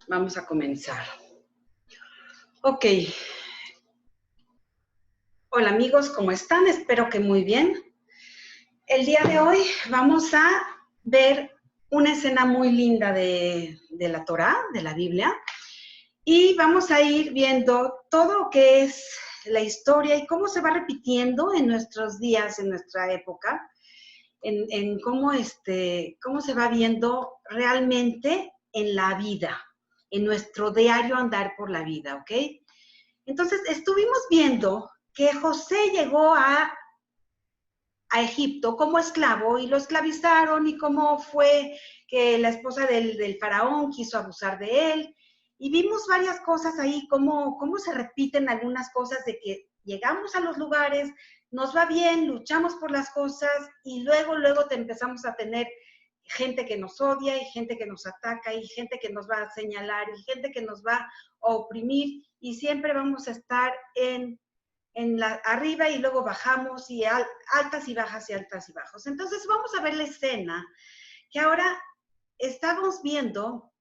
Vamos a comenzar. Ok. Hola amigos, ¿cómo están? Espero que muy bien. El día de hoy vamos a ver una escena muy linda de la Torá, de la Biblia, y vamos a ir viendo todo lo que es la historia y cómo se va repitiendo en nuestros días, en nuestra época, en cómo se va viendo realmente en la vida, en nuestro diario andar por la vida, ¿ok? Entonces, estuvimos viendo que José llegó a Egipto como esclavo y lo esclavizaron y cómo fue que la esposa del faraón quiso abusar de él. Y vimos varias cosas ahí, cómo se repiten algunas cosas de que llegamos a los lugares, nos va bien, luchamos por las cosas y luego te empezamos a tener gente que nos odia y gente que nos ataca y gente que nos va a señalar y gente que nos va a oprimir y siempre vamos a estar arriba y luego bajamos y altas y bajas y altas y bajos. Entonces vamos a ver la escena que ahora estamos viendo,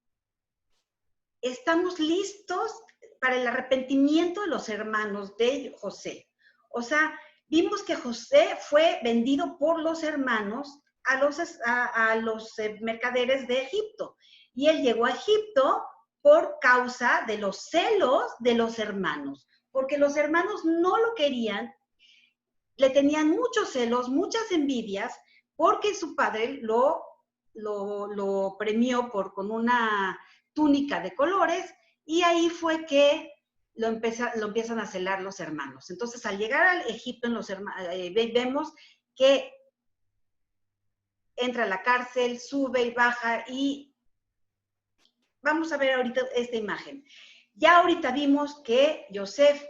estamos listos para el arrepentimiento de los hermanos de José. O sea, vimos que José fue vendido por los hermanos a los mercaderes de Egipto. Y él llegó a Egipto por causa de los celos de los hermanos, porque los hermanos no lo querían, le tenían muchos celos, muchas envidias, porque su padre lo premió con una túnica de colores y ahí fue que lo empiezan a celar los hermanos. Entonces, al llegar al Egipto, vemos que entra a la cárcel, sube y baja y vamos a ver ahorita esta imagen. Ya ahorita vimos que Yosef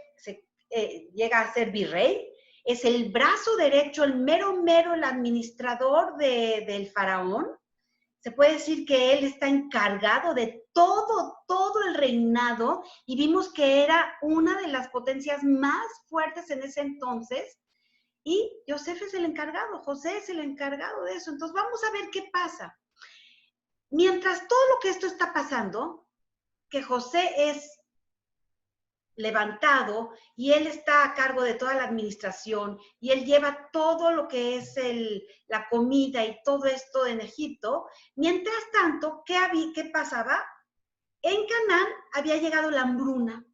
llega a ser virrey, es el brazo derecho, el mero, el administrador del faraón. Se puede decir que él está encargado de todo el reinado y vimos que era una de las potencias más fuertes en ese entonces y Yosef es el encargado, José es el encargado de eso. Entonces vamos a ver qué pasa. Mientras todo lo que esto está pasando, que José es levantado y él está a cargo de toda la administración y él lleva todo lo que es la comida y todo esto en Egipto. Mientras tanto, ¿qué pasaba? En Canaán había llegado la hambruna.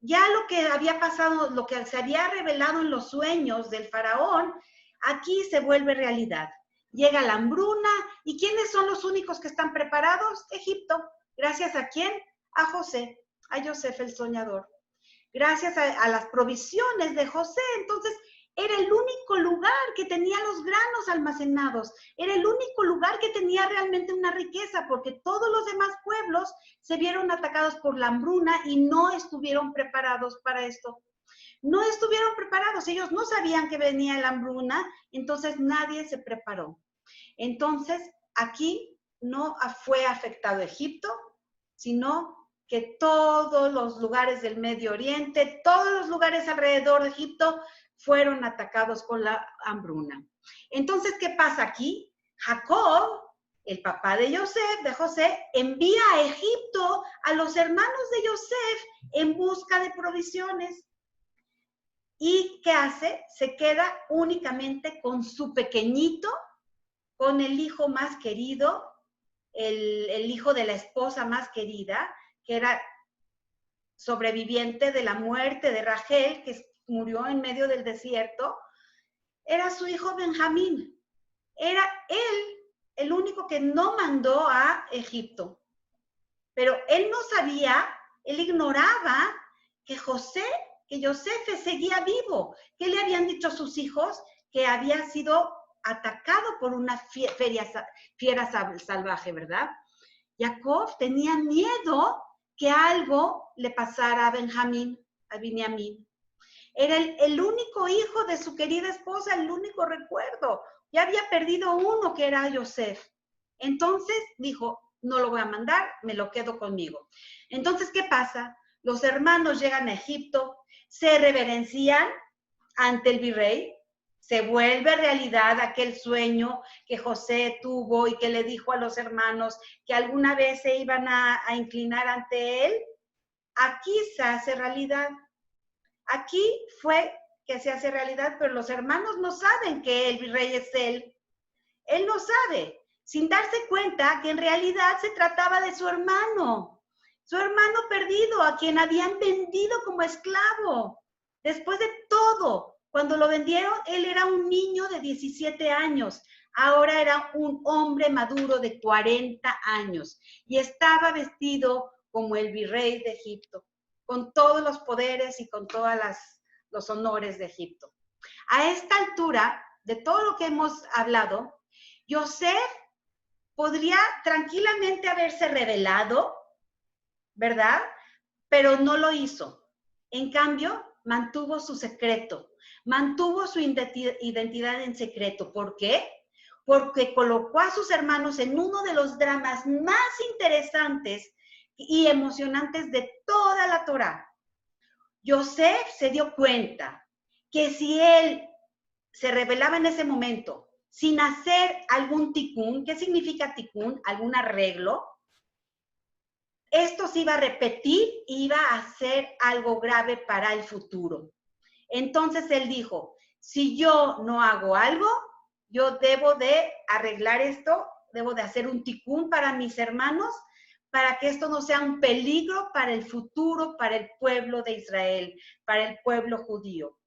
Ya lo que había pasado, lo que se había revelado en los sueños del faraón, aquí se vuelve realidad. Llega la hambruna y ¿quiénes son los únicos que están preparados? Egipto. ¿Gracias a quién? A José, a Yosef el soñador. Gracias a las provisiones de José, entonces era el único lugar que tenía los granos almacenados, era el único lugar que tenía realmente una riqueza, porque todos los demás pueblos se vieron atacados por la hambruna y no estuvieron preparados para esto. No estuvieron preparados, ellos no sabían que venía la hambruna, entonces nadie se preparó. Entonces, aquí no fue afectado Egipto, sino que todos los lugares del Medio Oriente, todos los lugares alrededor de Egipto fueron atacados con la hambruna. Entonces, ¿qué pasa aquí? Jacob, el papá de José, envía a Egipto a los hermanos de Yosef en busca de provisiones. ¿Y qué hace? Se queda únicamente con su pequeñito, con el hijo más querido, el hijo de la esposa más querida, que era sobreviviente de la muerte de Rachel, que murió en medio del desierto, era su hijo Benjamín. Era él el único que no mandó a Egipto. Pero él no sabía, él ignoraba que José, que Yosef seguía vivo, que le habían dicho a sus hijos que había sido atacado por una fiera salvaje, ¿verdad? Jacob tenía miedo que algo le pasara a Binyamin. Era el único hijo de su querida esposa, el único recuerdo. Ya había perdido uno que era Yosef. Entonces dijo, no lo voy a mandar, me lo quedo conmigo. Entonces, ¿qué pasa? Los hermanos llegan a Egipto, se reverencian ante el virrey, Se vuelve realidad aquel sueño que José tuvo y que le dijo a los hermanos que alguna vez se iban a inclinar ante él. Aquí se hace realidad. Aquí fue que se hace realidad, pero los hermanos no saben que el rey es él. Él no sabe, sin darse cuenta que en realidad se trataba de su hermano perdido, a quien habían vendido como esclavo. Después de todo, cuando lo vendieron, él era un niño de 17 años. Ahora era un hombre maduro de 40 años y estaba vestido como el virrey de Egipto, con todos los poderes y con todos los honores de Egipto. A esta altura, de todo lo que hemos hablado, Yosef podría tranquilamente haberse rebelado, ¿verdad? Pero no lo hizo. En cambio, mantuvo su secreto, mantuvo su identidad en secreto. ¿Por qué? Porque colocó a sus hermanos en uno de los dramas más interesantes y emocionantes de toda la Torá. Yosef se dio cuenta que si él se rebelaba en ese momento sin hacer algún tikún, ¿qué significa tikún? Algún arreglo. Esto se iba a repetir y iba a ser algo grave para el futuro. Entonces él dijo, si yo no hago algo, yo debo de arreglar esto, debo de hacer un tikún para mis hermanos, para que esto no sea un peligro para el futuro, para el pueblo de Israel, para el pueblo judío,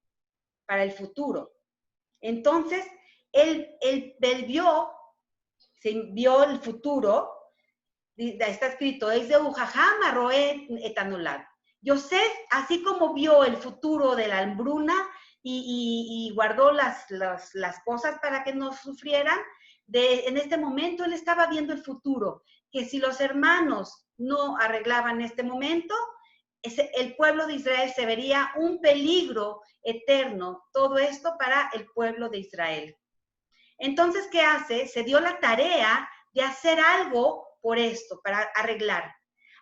para el futuro. Entonces, él vio el futuro, está escrito, es de Ujajam Arroe Etanolad. Yosef, así como vio el futuro de la hambruna y guardó las cosas para que no sufrieran, en este momento él estaba viendo el futuro, que si los hermanos no arreglaban este momento, el pueblo de Israel se vería un peligro eterno, todo esto para el pueblo de Israel. Entonces, ¿qué hace? Se dio la tarea de hacer algo por esto, para arreglar.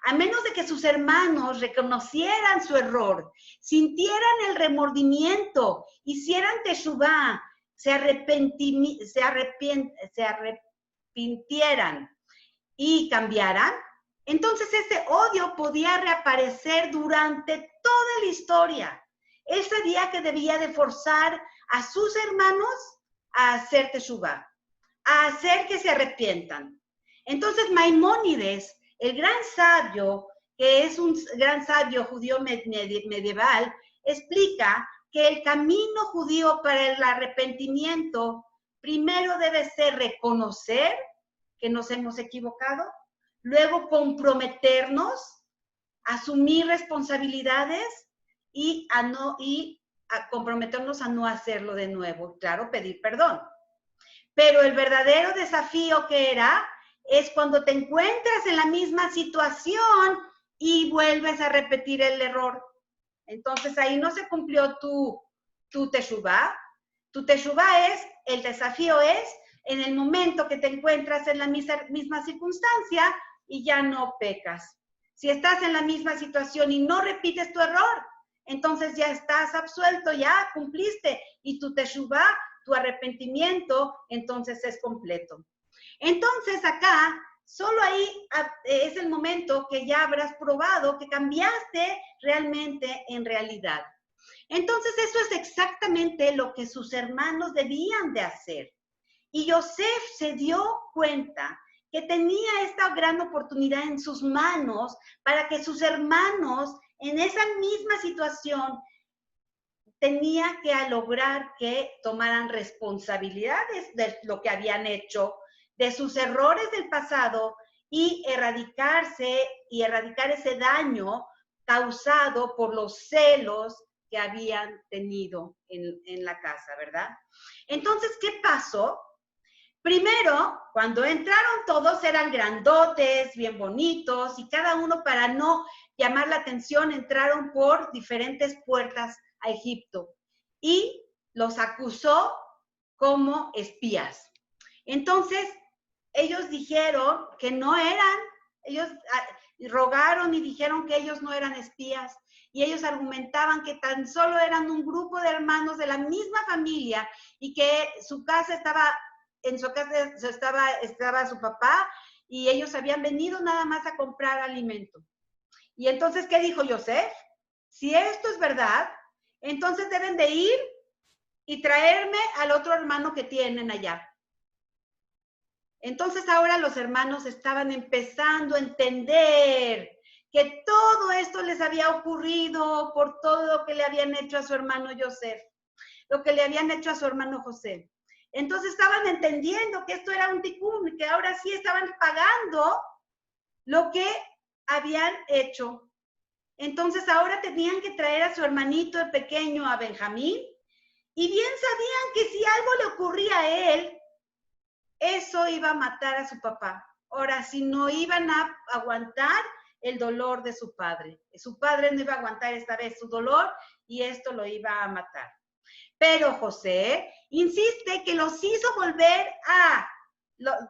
A menos de que sus hermanos reconocieran su error, sintieran el remordimiento, hicieran teshuvá, se arrepintieran y cambiaran, entonces ese odio podía reaparecer durante toda la historia. Él sabía que debía de forzar a sus hermanos a hacer teshuvá, a hacer que se arrepientan. Entonces Maimónides, el gran sabio, que es un gran sabio judío medieval, explica que el camino judío para el arrepentimiento primero debe ser reconocer que nos hemos equivocado, luego comprometernos, asumir responsabilidades y a comprometernos a no hacerlo de nuevo. Claro, pedir perdón. Pero el verdadero desafío que era es cuando te encuentras en la misma situación y vuelves a repetir el error. Entonces ahí no se cumplió tu teshuvá. Tu teshuvá el desafío es en el momento que te encuentras en la misma circunstancia y ya no pecas. Si estás en la misma situación y no repites tu error, entonces ya estás absuelto, ya cumpliste y tu teshuvá, tu arrepentimiento, entonces es completo. Entonces acá, solo ahí es el momento que ya habrás probado que cambiaste realmente en realidad. Entonces eso es exactamente lo que sus hermanos debían de hacer. Y Yosef se dio cuenta que tenía esta gran oportunidad en sus manos para que sus hermanos en esa misma situación tenía que lograr que tomaran responsabilidades de lo que habían hecho, de sus errores del pasado y erradicar ese daño causado por los celos que habían tenido en la casa, ¿verdad? Entonces, ¿qué pasó? Primero, cuando entraron todos eran grandotes, bien bonitos, y cada uno para no llamar la atención entraron por diferentes puertas a Egipto y los acusó como espías. Entonces, ellos dijeron que no eran, ellos y rogaron y dijeron que ellos no eran espías. Y ellos argumentaban que tan solo eran un grupo de hermanos de la misma familia y que su casa estaba, en su casa estaba su papá y ellos habían venido nada más a comprar alimento. Y entonces, ¿qué dijo Yosef? Si esto es verdad, entonces deben de ir y traerme al otro hermano que tienen allá. Entonces ahora los hermanos estaban empezando a entender que todo esto les había ocurrido por todo lo que le habían hecho a su hermano Yosef, lo que le habían hecho a su hermano José. Entonces estaban entendiendo que esto era un tikkun, que ahora sí estaban pagando lo que habían hecho. Entonces ahora tenían que traer a su hermanito el pequeño, a Benjamín, y bien sabían que si algo le ocurría a él, eso iba a matar a su papá. Ahora, si no iban a aguantar el dolor de su padre. Su padre no iba a aguantar esta vez su dolor y esto lo iba a matar. Pero José insiste que los hizo volver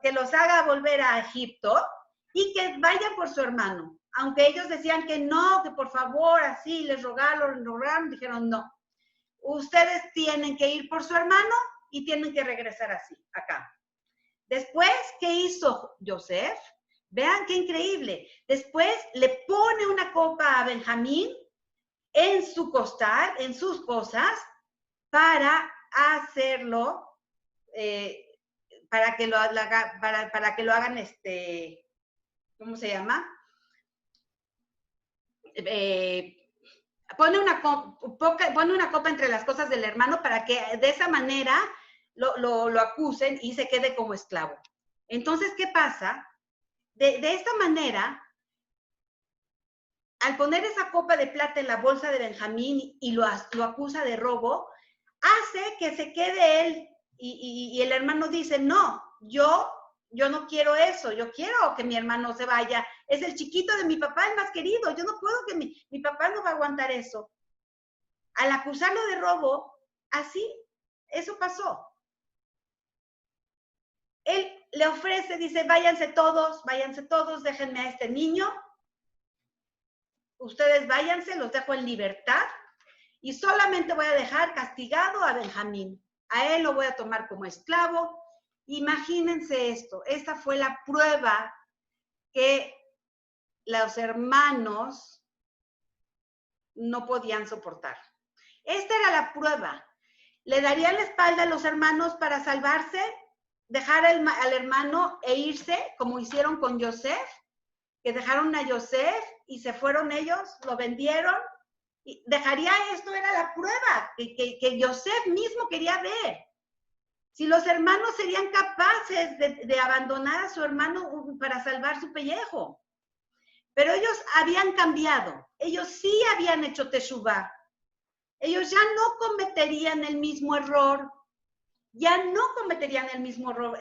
que los haga volver a Egipto y que vayan por su hermano. Aunque ellos decían que no, que por favor, así, les rogaron, dijeron no. Ustedes tienen que ir por su hermano y tienen que regresar así, acá. Después, ¿qué hizo Yosef? Vean qué increíble. Después le pone una copa a Benjamín en su costal, en sus cosas, para hacerlo, para que lo hagan, ¿cómo se llama? Pone una copa entre las cosas del hermano para que de esa manera lo acusen y se quede como esclavo. Entonces, ¿qué pasa? De esta manera, al poner esa copa de plata en la bolsa de Benjamín y lo acusa de robo, hace que se quede él y el hermano dice, no, yo no quiero eso, yo quiero que mi hermano se vaya, es el chiquito de mi papá, el más querido, yo no puedo que mi papá no va a aguantar eso. Al acusarlo de robo, así, eso pasó. Él le ofrece, dice, váyanse todos, déjenme a este niño, ustedes váyanse, los dejo en libertad y solamente voy a dejar castigado a Benjamín. A él lo voy a tomar como esclavo. Imagínense esto, esta fue la prueba que los hermanos no podían soportar. Esta era la prueba. ¿Le darían la espalda a los hermanos para salvarse? ¿Dejar al hermano e irse, como hicieron con Yosef? Que dejaron a Yosef y se fueron ellos, lo vendieron. Y dejaría esto, era la prueba que Yosef mismo quería ver. Si los hermanos serían capaces de abandonar a su hermano para salvar su pellejo. Pero ellos habían cambiado. Ellos sí habían hecho teshuvá. Ellos ya no cometerían el mismo error.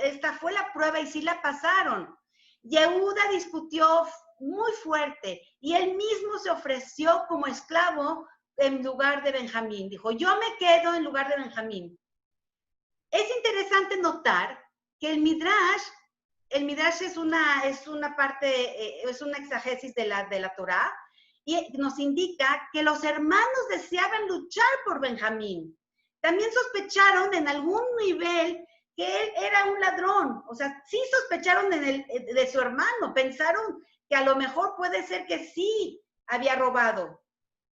Esta fue la prueba y sí la pasaron. Yehuda discutió muy fuerte y él mismo se ofreció como esclavo en lugar de Benjamín. Dijo, yo me quedo en lugar de Benjamín. Es interesante notar que el Midrash es una exagesis de la Torá y nos indica que los hermanos deseaban luchar por Benjamín. También sospecharon en algún nivel que él era un ladrón. O sea, sí sospecharon de su hermano. Pensaron que a lo mejor puede ser que sí había robado.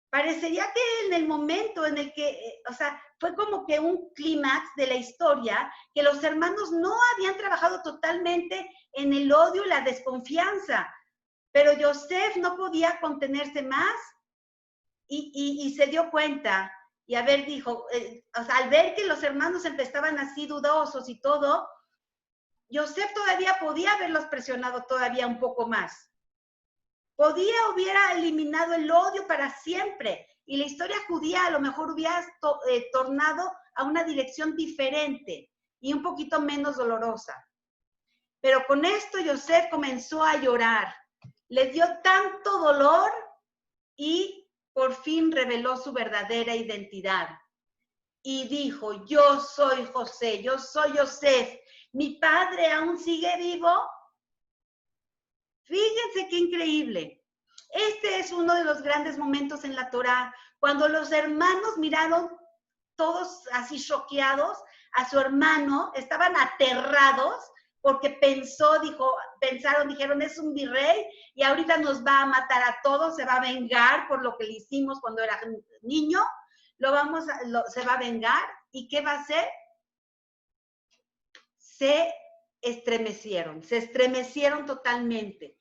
Parecería que en el momento en el que, o sea, fue como que un clímax de la historia, que los hermanos no habían trabajado totalmente en el odio y la desconfianza. Pero Yosef no podía contenerse más y se dio cuenta. Y dijo, o sea, al ver que los hermanos empezaban así dudosos y todo, Yosef todavía podía haberlos presionado todavía un poco más. Hubiera eliminado el odio para siempre. Y la historia judía a lo mejor hubiera tornado a una dirección diferente y un poquito menos dolorosa. Pero con esto Yosef comenzó a llorar. Le dio tanto dolor y por fin reveló su verdadera identidad. Y dijo, yo soy José, yo soy Yosef. ¿Mi padre aún sigue vivo? Fíjense qué increíble. Este es uno de los grandes momentos en la Torá, cuando los hermanos miraron todos así choqueados a su hermano, estaban aterrados porque dijeron, es un virrey y ahorita nos va a matar a todos, se va a vengar por lo que le hicimos cuando era niño, se va a vengar. ¿Y qué va a hacer? Se estremecieron totalmente,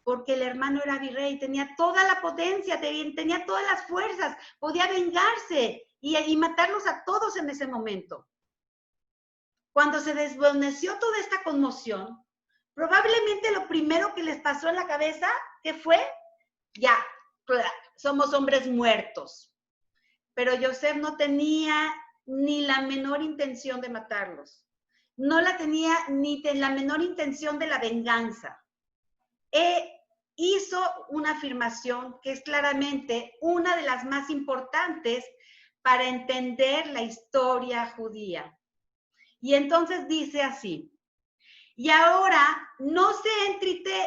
porque el hermano era virrey, tenía toda la potencia, tenía todas las fuerzas, podía vengarse y matarlos a todos en ese momento. Cuando se desvaneció toda esta conmoción, probablemente lo primero que les pasó en la cabeza, ¿qué fue? Ya, somos hombres muertos. Pero Yosef no tenía ni la menor intención de matarlos. No la tenía ni la menor intención de la venganza. Hizo una afirmación que es claramente una de las más importantes para entender la historia judía. Y entonces dice así: y ahora no se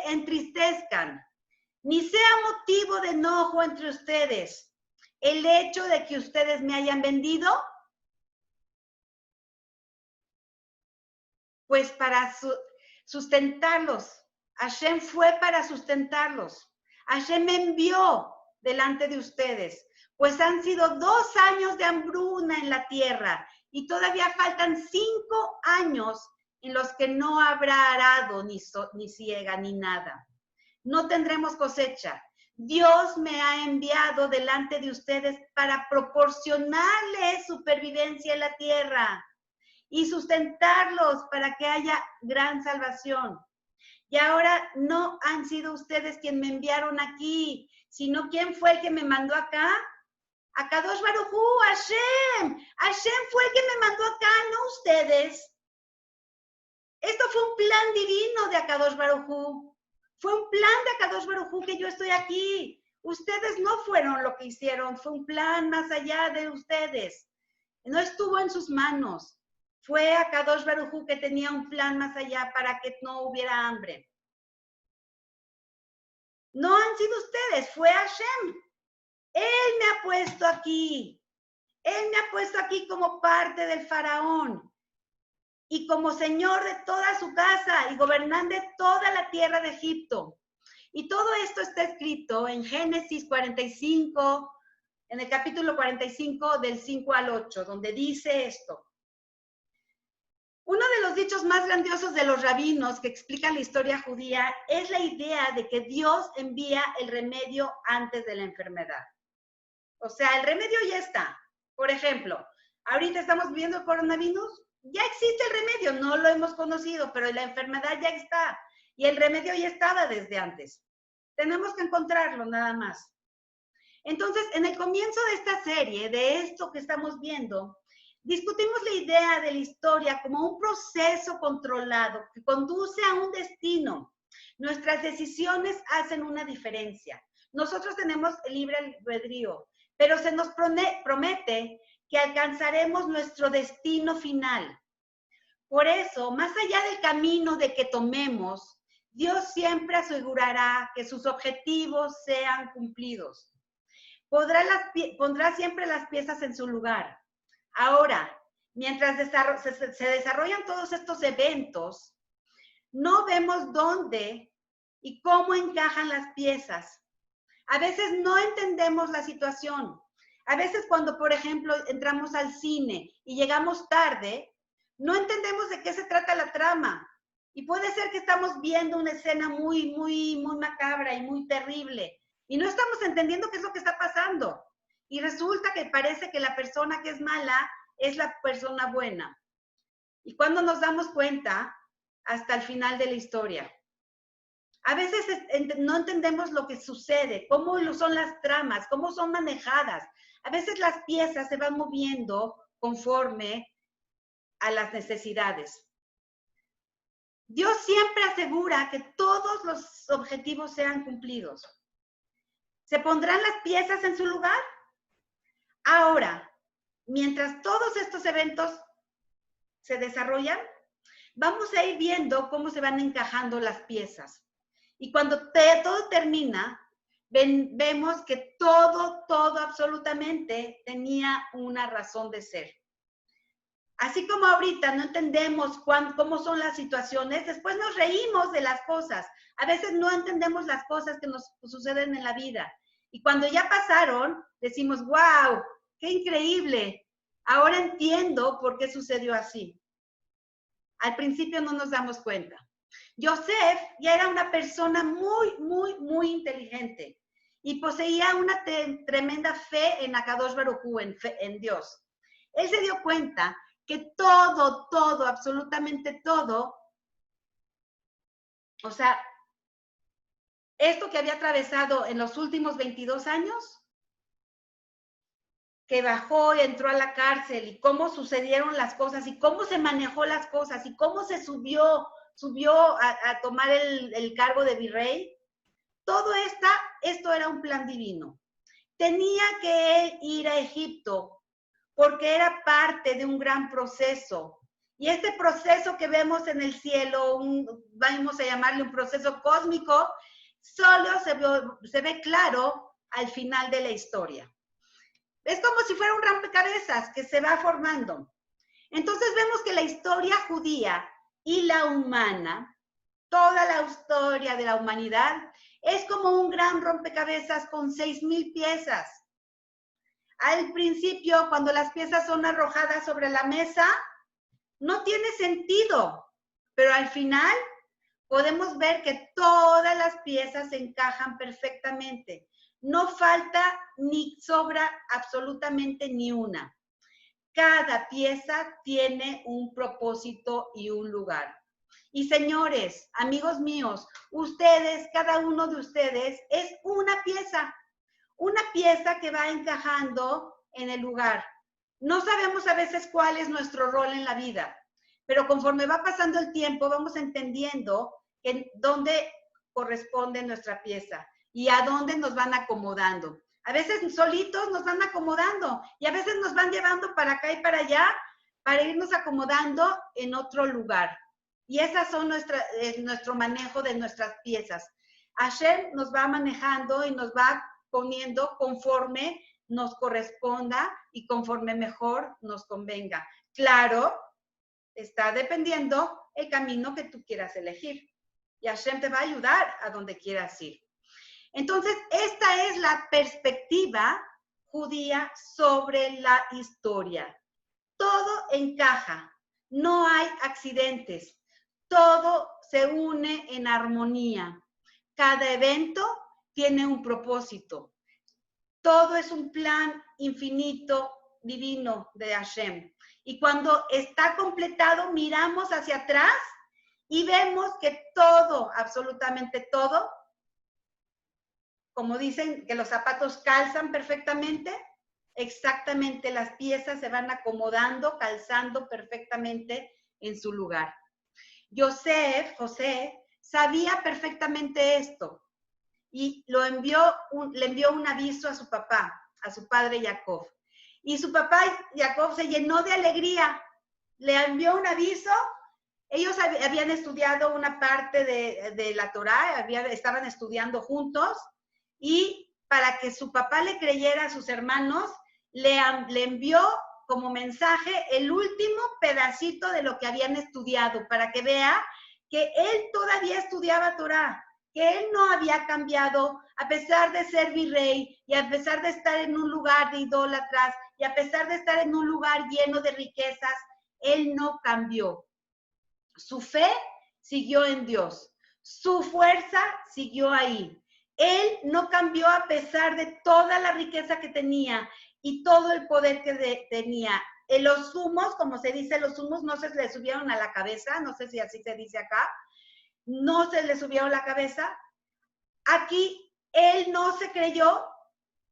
entristezcan, ni sea motivo de enojo entre ustedes el hecho de que ustedes me hayan vendido, pues para sustentarlos. Hashem fue para sustentarlos. Hashem me envió delante de ustedes, pues han sido 2 años de hambruna en la tierra y todavía faltan 5 años en los que no habrá arado, ni siega, ni nada. No tendremos cosecha. Dios me ha enviado delante de ustedes para proporcionarles supervivencia en la tierra y sustentarlos para que haya gran salvación. Y ahora no han sido ustedes quien me enviaron aquí, sino quién fue el que me mandó acá. Akadosh Baruj Hu, Hashem. Hashem fue el que me mandó acá, no ustedes. Esto fue un plan divino de Akadosh Baruj Hu. Fue un plan de Akadosh Baruj Hu que yo estoy aquí. Ustedes no fueron lo que hicieron, fue un plan más allá de ustedes. No estuvo en sus manos. Fue Akadosh Baruj Hu que tenía un plan más allá para que no hubiera hambre. No han sido ustedes, fue Hashem. Él me ha puesto aquí. Él me ha puesto aquí como parte del faraón y como señor de toda su casa y gobernante toda la tierra de Egipto. Y todo esto está escrito en Génesis 45, en el capítulo 45 del 5 al 8, donde dice esto. Uno de los dichos más grandiosos de los rabinos que explican la historia judía es la idea de que Dios envía el remedio antes de la enfermedad. O sea, el remedio ya está. Por ejemplo, ahorita estamos viviendo el coronavirus, ya existe el remedio, no lo hemos conocido, pero la enfermedad ya está. Y el remedio ya estaba desde antes. Tenemos que encontrarlo nada más. Entonces, en el comienzo de esta serie, de esto que estamos viendo, discutimos la idea de la historia como un proceso controlado que conduce a un destino. Nuestras decisiones hacen una diferencia. Nosotros tenemos el libre albedrío, pero se nos promete que alcanzaremos nuestro destino final. Por eso, más allá del camino de que tomemos, Dios siempre asegurará que sus objetivos sean cumplidos. Pondrá siempre las piezas en su lugar. Ahora, mientras se desarrollan todos estos eventos, no vemos dónde y cómo encajan las piezas. A veces no entendemos la situación. A veces cuando, por ejemplo, entramos al cine y llegamos tarde, no entendemos de qué se trata la trama. Y puede ser que estamos viendo una escena muy macabra y muy terrible. Y no estamos entendiendo qué es lo que está pasando. Y resulta que parece que la persona que es mala es la persona buena. Y cuando nos damos cuenta, hasta el final de la historia. A veces no entendemos lo que sucede, cómo son las tramas, cómo son manejadas. A veces las piezas se van moviendo conforme a las necesidades. Dios siempre asegura que todos los objetivos sean cumplidos. ¿Se pondrán las piezas en su lugar? Ahora, mientras todos estos eventos se desarrollan, vamos a ir viendo cómo se van encajando las piezas. Y cuando todo termina, vemos que todo absolutamente tenía una razón de ser. Así como ahorita no entendemos cómo son las situaciones, después nos reímos de las cosas. A veces no entendemos las cosas que nos suceden en la vida. Y cuando ya pasaron, decimos, wow, qué increíble. Ahora entiendo por qué sucedió así. Al principio no nos damos cuenta. Joseph ya era una persona muy inteligente y poseía una tremenda fe en Akadosh Baruj Hu, en Dios. Él se dio cuenta que todo, absolutamente todo, o sea, esto que había atravesado en los últimos 22 años, que bajó y entró a la cárcel, y cómo sucedieron las cosas, y cómo se manejó las cosas, y cómo se subió a tomar el cargo de virrey, todo esto era un plan divino. Tenía que ir a Egipto, porque era parte de un gran proceso. Y este proceso que vemos en el cielo, vamos a llamarle un proceso cósmico, solo se ve claro al final de la historia. Es como si fuera un rompecabezas que se va formando. Entonces vemos que la historia judía y la humana, toda la historia de la humanidad, es como un gran rompecabezas con 6,000 piezas. Al principio, cuando las piezas son arrojadas sobre la mesa, no tiene sentido, pero al final podemos ver que todas las piezas se encajan perfectamente. No falta ni sobra absolutamente ni una. Cada pieza tiene un propósito y un lugar. Y señores, amigos míos, ustedes, cada uno de ustedes es una pieza que va encajando en el lugar. No sabemos a veces cuál es nuestro rol en la vida, pero conforme va pasando el tiempo vamos entendiendo en dónde corresponde nuestra pieza y a dónde nos van acomodando. A veces solitos nos van acomodando y a veces nos van llevando para acá y para allá para irnos acomodando en otro lugar. Y esas son nuestro manejo de nuestras piezas. Hashem nos va manejando y nos va poniendo conforme nos corresponda y conforme mejor nos convenga. Claro, está dependiendo el camino que tú quieras elegir. Y Hashem te va a ayudar a donde quieras ir. Entonces, esta es la perspectiva judía sobre la historia. Todo encaja, no hay accidentes, todo se une en armonía. Cada evento tiene un propósito. Todo es un plan infinito, divino de Hashem. Y cuando está completado, miramos hacia atrás y vemos que todo, absolutamente todo, como dicen que los zapatos calzan perfectamente, exactamente las piezas se van acomodando, calzando perfectamente en su lugar. José, sabía perfectamente esto y le envió un aviso a su papá, a su padre Jacob. Y su papá Jacob se llenó de alegría, le envió un aviso. Ellos habían estudiado una parte de la Torá, estaban estudiando juntos, y para que su papá le creyera a sus hermanos, le envió como mensaje el último pedacito de lo que habían estudiado, para que vea que él todavía estudiaba Torá, que él no había cambiado, a pesar de ser virrey, y a pesar de estar en un lugar de idólatras, y a pesar de estar en un lugar lleno de riquezas, él no cambió. Su fe siguió en Dios, su fuerza siguió ahí. Él no cambió a pesar de toda la riqueza que tenía y todo el poder que tenía. Los humos, como se dice, los humos no se le subieron a la cabeza, no sé si así se dice acá, no se le subieron a la cabeza. Aquí él no se creyó,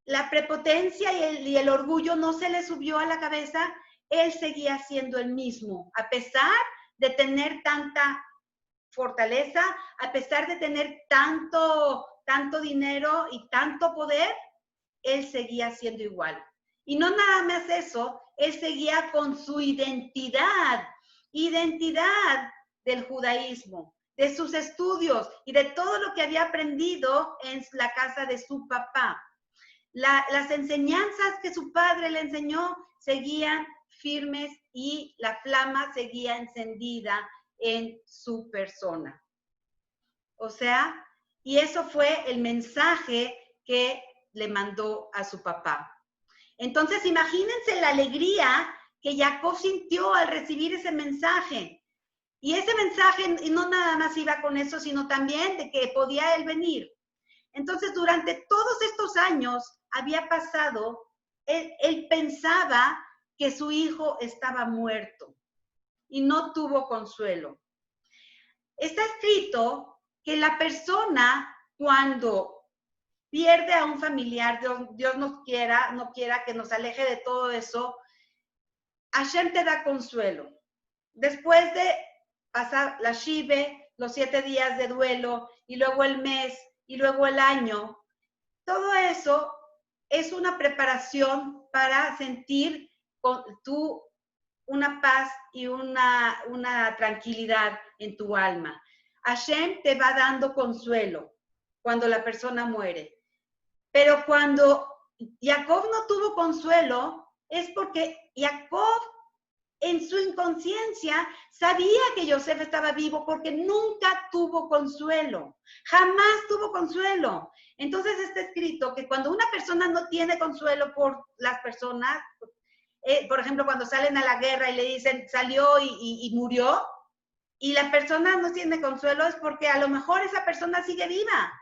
la prepotencia y el orgullo no se le subió a la cabeza, él seguía siendo el mismo, a pesar de tener tanta fortaleza, a pesar de tener tanto dinero y tanto poder, él seguía siendo igual. Y no nada más eso, él seguía con su identidad del judaísmo. de sus estudios y de todo lo que había aprendido en la casa de su papá. Las enseñanzas que su padre le enseñó seguían firmes y la flama seguía encendida en su persona. O sea, y eso fue el mensaje que le mandó a su papá. Entonces, imagínense la alegría que Jacob sintió al recibir ese mensaje. Y ese mensaje no nada más iba con eso, sino también de que podía él venir. Entonces, durante todos estos años había pasado, él pensaba que su hijo estaba muerto y no tuvo consuelo. Está escrito que la persona cuando pierde a un familiar, Dios no quiera que nos aleje de todo eso, Hashem te da consuelo. Después de pasar la Shive, los 7 días de duelo, y luego el mes, y luego el año, todo eso es una preparación para sentir tú una paz y una tranquilidad en tu alma. Hashem te va dando consuelo cuando la persona muere. Pero cuando Jacob no tuvo consuelo, es porque Jacob en su inconsciencia sabía que Yosef estaba vivo porque nunca tuvo consuelo, jamás tuvo consuelo. Entonces está escrito que cuando una persona no tiene consuelo por las personas, por ejemplo, cuando salen a la guerra y le dicen salió y murió, y la persona no tiene consuelo, es porque a lo mejor esa persona sigue viva,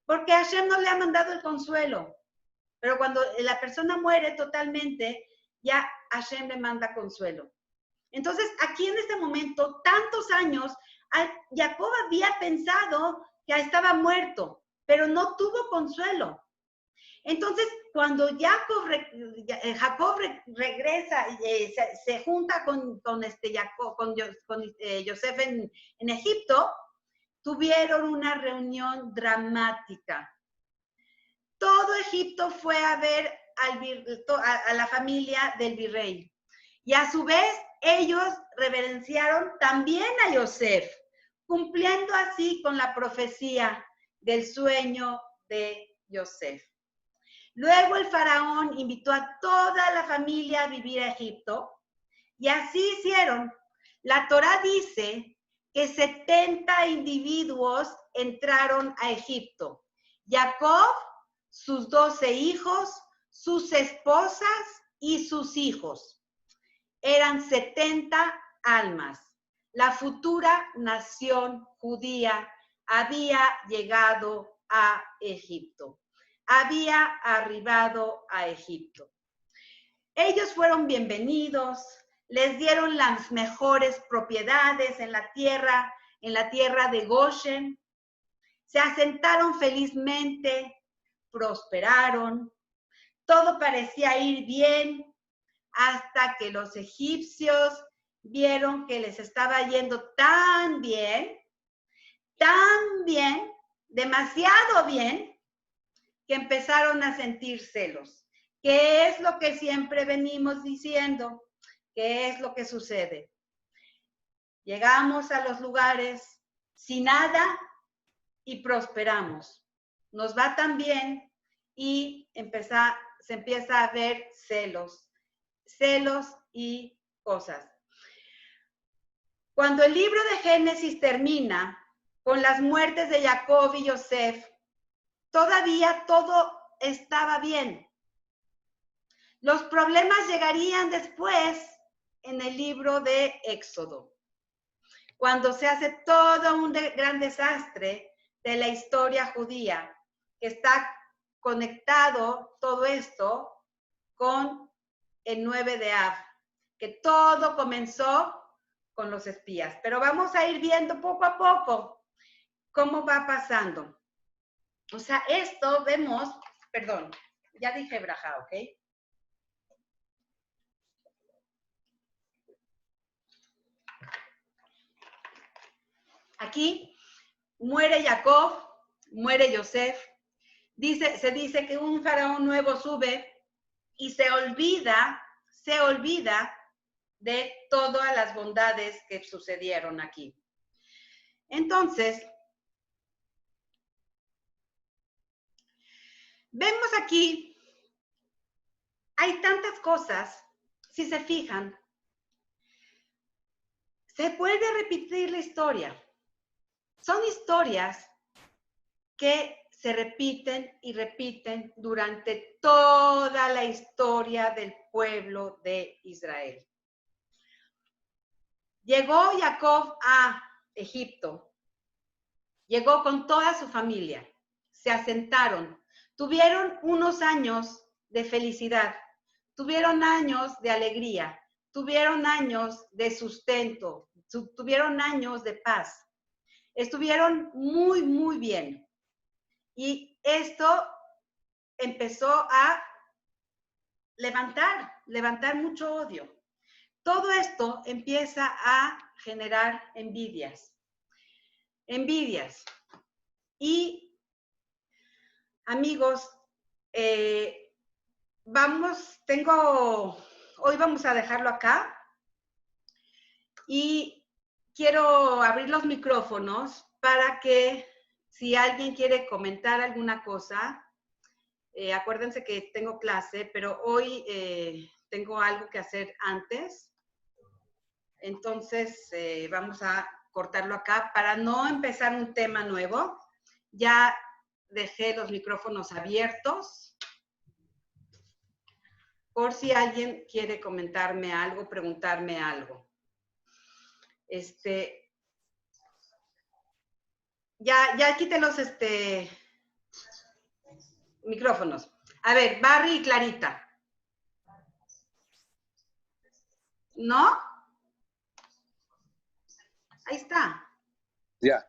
porque Hashem no le ha mandado el consuelo. Pero cuando la persona muere totalmente, ya Hashem le manda consuelo. Entonces, aquí en este momento, tantos años, Jacob había pensado que estaba muerto, pero no tuvo consuelo. Entonces, cuando Jacob regresa, se junta con Yosef en Egipto, tuvieron una reunión dramática. Todo Egipto fue a ver a la familia del virrey. Y a su vez, ellos reverenciaron también a Yosef, cumpliendo así con la profecía del sueño de Yosef. Luego el faraón invitó a toda la familia a vivir a Egipto, y así hicieron. La Torá dice que 70 individuos entraron a Egipto. Jacob, sus 12 hijos, sus esposas y sus hijos. Eran 70 almas. La futura nación judía había llegado a Egipto. Había arribado a Egipto. Ellos fueron bienvenidos, les dieron las mejores propiedades en la tierra de Goshen. Se asentaron felizmente, prosperaron, todo parecía ir bien, hasta que los egipcios vieron que les estaba yendo tan bien, demasiado bien, que empezaron a sentir celos. ¿Qué es lo que siempre venimos diciendo? ¿Qué es lo que sucede? Llegamos a los lugares sin nada y prosperamos. Nos va tan bien y se empieza a ver celos y cosas. Cuando el libro de Génesis termina con las muertes de Jacob y Yosef, todavía todo estaba bien. Los problemas llegarían después en el libro de Éxodo, cuando se hace todo un gran desastre de la historia judía, que está conectado todo esto con el 9 de Av, que todo comenzó con los espías. Pero vamos a ir viendo poco a poco cómo va pasando. O sea, esto vemos, perdón, ya dije braja, ¿ok? Aquí muere Jacob, muere Yosef. Se dice que un faraón nuevo sube y se olvida de todas las bondades que sucedieron aquí. Entonces, vemos aquí, hay tantas cosas, si se fijan, se puede repetir la historia. Son historias que se repiten y repiten durante toda la historia del pueblo de Israel. Llegó Jacob a Egipto, llegó con toda su familia, se asentaron, tuvieron unos años de felicidad, tuvieron años de alegría, tuvieron años de sustento, tuvieron años de paz, estuvieron muy, muy bien. Y esto empezó a levantar mucho odio. Todo esto empieza a generar envidias. Y, amigos, hoy vamos a dejarlo acá. Y quiero abrir los micrófonos para que si alguien quiere comentar alguna cosa, acuérdense que tengo clase, pero hoy tengo algo que hacer antes. Entonces, vamos a cortarlo acá para no empezar un tema nuevo. Ya dejé los micrófonos abiertos por si alguien quiere comentarme algo, preguntarme algo. Ya quité los micrófonos. A ver, Barry y Clarita. ¿No? Ahí está. Ya.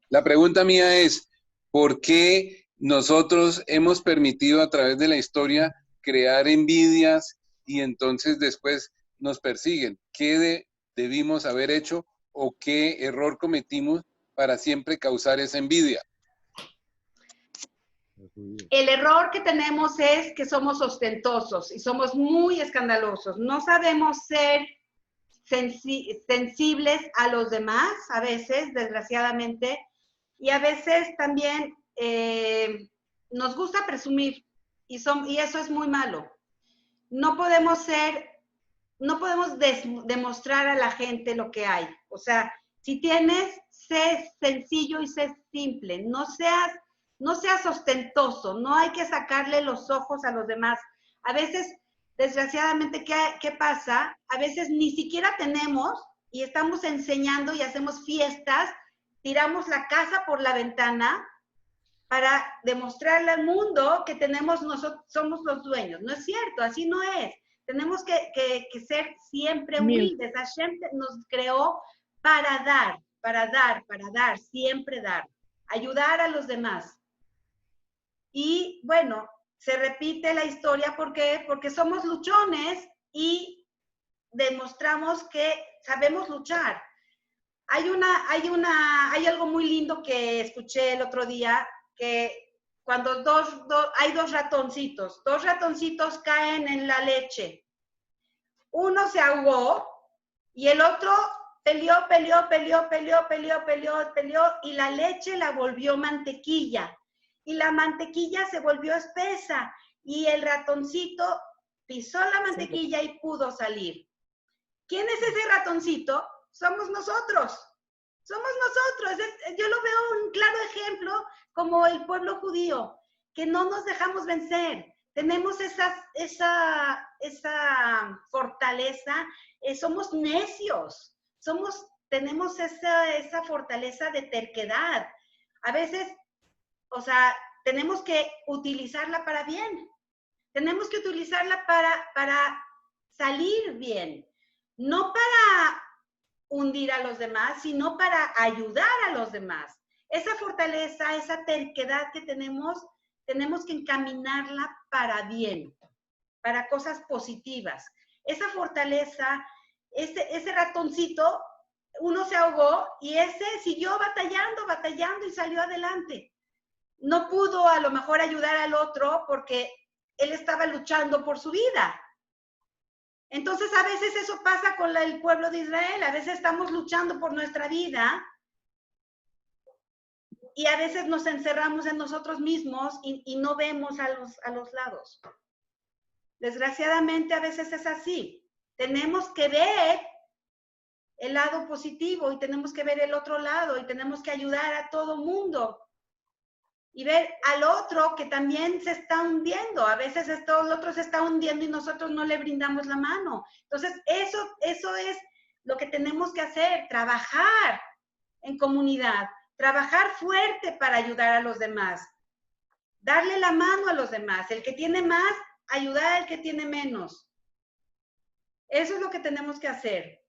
La pregunta mía es, ¿por qué nosotros hemos permitido a través de la historia crear envidias y entonces después nos persiguen? ¿Qué debimos haber hecho o qué error cometimos para siempre causar esa envidia? El error que tenemos es que somos ostentosos y somos muy escandalosos. No sabemos ser sensibles a los demás, a veces, desgraciadamente, y a veces también nos gusta presumir y eso es muy malo. No podemos demostrar a la gente lo que hay. O sea, si tienes, sé sencillo y sé simple. No seas ostentoso. No hay que sacarle los ojos a los demás. A veces, desgraciadamente, ¿qué pasa? A veces ni siquiera tenemos y estamos enseñando y hacemos fiestas, tiramos la casa por la ventana para demostrarle al mundo que nosotros somos los dueños. No es cierto, así no es. Tenemos que ser siempre humildes. Hashem nos creó para dar, siempre dar. Ayudar a los demás. Y bueno, se repite la historia, ¿por qué? Porque somos luchones y demostramos que sabemos luchar. Hay algo muy lindo que escuché el otro día, que cuando hay dos ratoncitos caen en la leche. Uno se ahogó y el otro peleó y la leche la volvió mantequilla. Y la mantequilla se volvió espesa y el ratoncito pisó la mantequilla y pudo salir. ¿Quién es ese ratoncito? Somos nosotros. Somos nosotros. Yo lo veo un claro ejemplo como el pueblo judío, que no nos dejamos vencer. Tenemos esa fortaleza, somos necios, tenemos esa fortaleza de terquedad. A veces, o sea, tenemos que utilizarla para bien. Tenemos que utilizarla para salir bien. No para hundir a los demás, sino para ayudar a los demás. Esa fortaleza, esa terquedad que tenemos que encaminarla para bien, para cosas positivas. Esa fortaleza, ese ratoncito, uno se ahogó y ese siguió batallando y salió adelante. No pudo a lo mejor ayudar al otro porque él estaba luchando por su vida. Entonces, a veces eso pasa con el pueblo de Israel. A veces estamos luchando por nuestra vida y a veces nos encerramos en nosotros mismos y no vemos a los lados. Desgraciadamente a veces es así. Tenemos que ver el lado positivo y tenemos que ver el otro lado y tenemos que ayudar a todo mundo y ver al otro que también se está hundiendo. A veces el otro se está hundiendo y nosotros no le brindamos la mano. Entonces, eso es lo que tenemos que hacer, trabajar en comunidad, trabajar fuerte para ayudar a los demás, darle la mano a los demás. El que tiene más, ayudar al que tiene menos. Eso es lo que tenemos que hacer.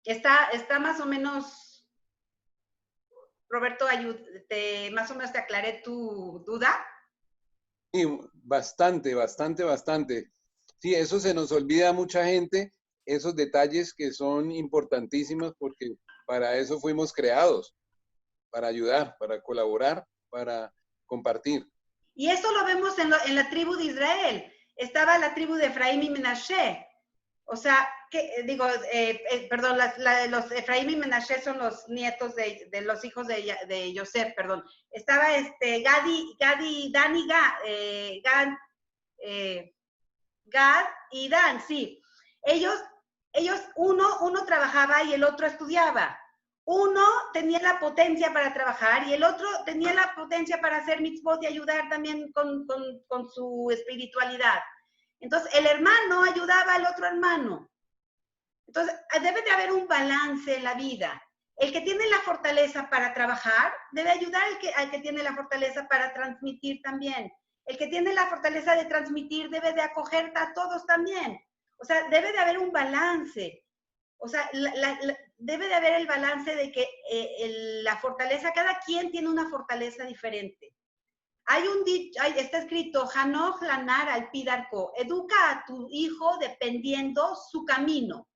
Está más o menos, Roberto, más o menos te aclaré tu duda. Sí, bastante. Sí, eso se nos olvida a mucha gente, esos detalles que son importantísimos porque para eso fuimos creados, para ayudar, para colaborar, para compartir. Y eso lo vemos en la tribu de Israel. Estaba la tribu de Efraín y Menashe. O sea, perdón, los Efraín y Menashe son los nietos de los hijos de Yosef, perdón. Estaba Gad y Dan, sí. Ellos uno trabajaba y el otro estudiaba. Uno tenía la potencia para trabajar y el otro tenía la potencia para hacer mitzvot y ayudar también con su espiritualidad. Entonces, el hermano ayudaba al otro hermano. Entonces, debe de haber un balance en la vida. El que tiene la fortaleza para trabajar debe ayudar al que tiene la fortaleza para transmitir también. El que tiene la fortaleza de transmitir debe de acoger a todos también. O sea, debe de haber un balance. O sea, debe de haber el balance de que la fortaleza, cada quien tiene una fortaleza diferente. Está escrito, Hanoch lanar al pidarco, educa a tu hijo dependiendo su camino.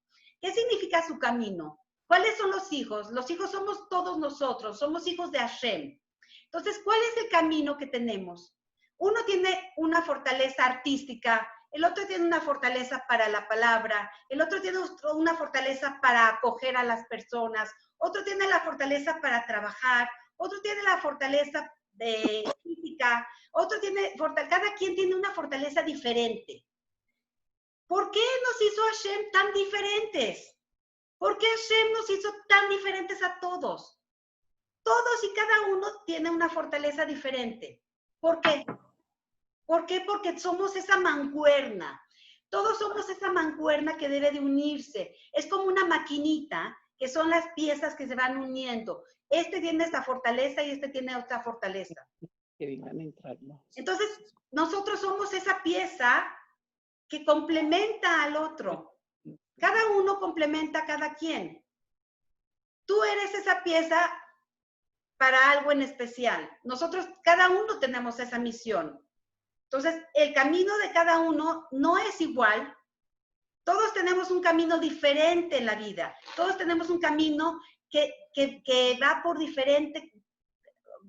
¿Qué significa su camino? ¿Cuáles son los hijos? Los hijos somos todos nosotros, somos hijos de Hashem. Entonces, ¿cuál es el camino que tenemos? Uno tiene una fortaleza artística, el otro tiene una fortaleza para la palabra, el otro tiene una fortaleza para acoger a las personas, otro tiene la fortaleza para trabajar, otro tiene la fortaleza de física, otro tiene, cada quien tiene una fortaleza diferente. ¿Por qué nos hizo Hashem tan diferentes? ¿Por qué Hashem nos hizo tan diferentes a todos? Todos y cada uno tiene una fortaleza diferente. ¿Por qué? ¿Por qué? Porque somos esa mancuerna. Todos somos esa mancuerna que debe de unirse. Es como una maquinita, que son las piezas que se van uniendo. Este tiene esta fortaleza y este tiene otra fortaleza. Entonces, nosotros somos esa pieza que complementa al otro. Cada uno complementa a cada quien. Tú eres esa pieza para algo en especial. Nosotros, cada uno tenemos esa misión. Entonces, el camino de cada uno no es igual. Todos tenemos un camino diferente en la vida. Todos tenemos un camino que va por diferente,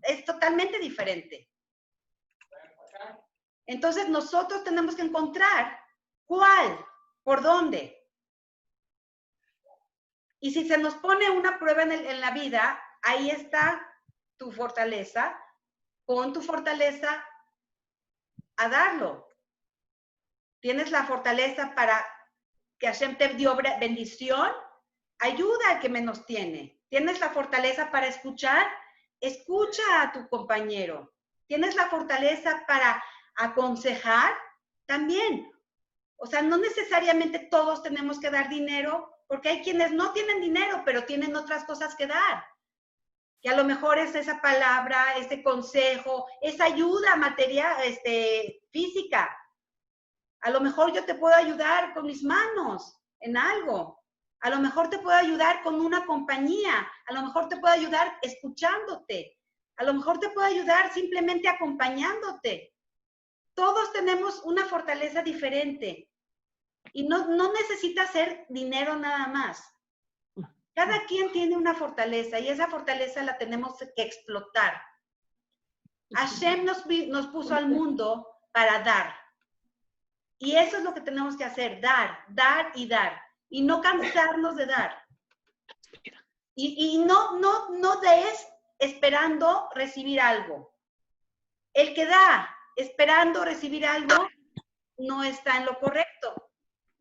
es totalmente diferente. Entonces, nosotros tenemos que encontrar cuál, por dónde. Y si se nos pone una prueba en la vida, ahí está tu fortaleza. Pon tu fortaleza a darlo. Tienes la fortaleza para que Hashem te dio bendición, ayuda al que menos tiene. Tienes la fortaleza para escuchar, escucha a tu compañero. Tienes la fortaleza para aconsejar, también. O sea, no necesariamente todos tenemos que dar dinero, porque hay quienes no tienen dinero, pero tienen otras cosas que dar. Que a lo mejor es esa palabra, ese consejo, esa ayuda material, física. A lo mejor yo te puedo ayudar con mis manos en algo. A lo mejor te puedo ayudar con una compañía. A lo mejor te puedo ayudar escuchándote. A lo mejor te puedo ayudar simplemente acompañándote. Todos tenemos una fortaleza diferente. Y no necesita ser dinero nada más. Cada quien tiene una fortaleza y esa fortaleza la tenemos que explotar. Hashem nos puso al mundo para dar. Y eso es lo que tenemos que hacer, dar y dar. Y no cansarnos de dar. Y no des esperando recibir algo. El que da esperando recibir algo no está en lo correcto.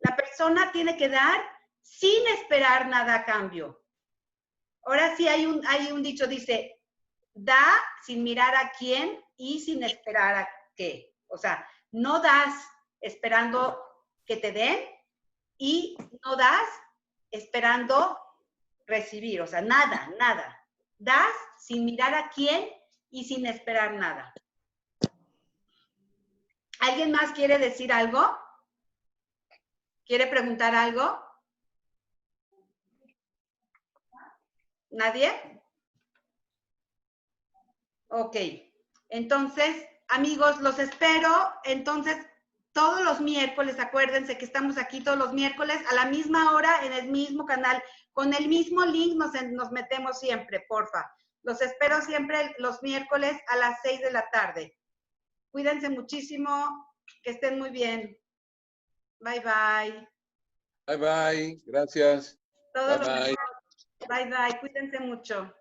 La persona tiene que dar sin esperar nada a cambio. Ahora sí hay un dicho, dice, da sin mirar a quién y sin esperar a qué. O sea, no das esperando que te den y no das esperando recibir. O sea, nada, nada. Das sin mirar a quién y sin esperar nada. ¿Alguien más quiere decir algo? ¿Quiere preguntar algo? ¿Nadie? Ok. Entonces, amigos, los espero. Entonces, todos los miércoles, acuérdense que estamos aquí todos los miércoles a la misma hora en el mismo canal. Con el mismo link nos metemos siempre, porfa. Los espero siempre los miércoles a las 6 de la tarde. Cuídense muchísimo. Que estén muy bien. Bye, bye. Bye, bye. Gracias. Todos Bye, bye. Bye, bye. Cuídense mucho.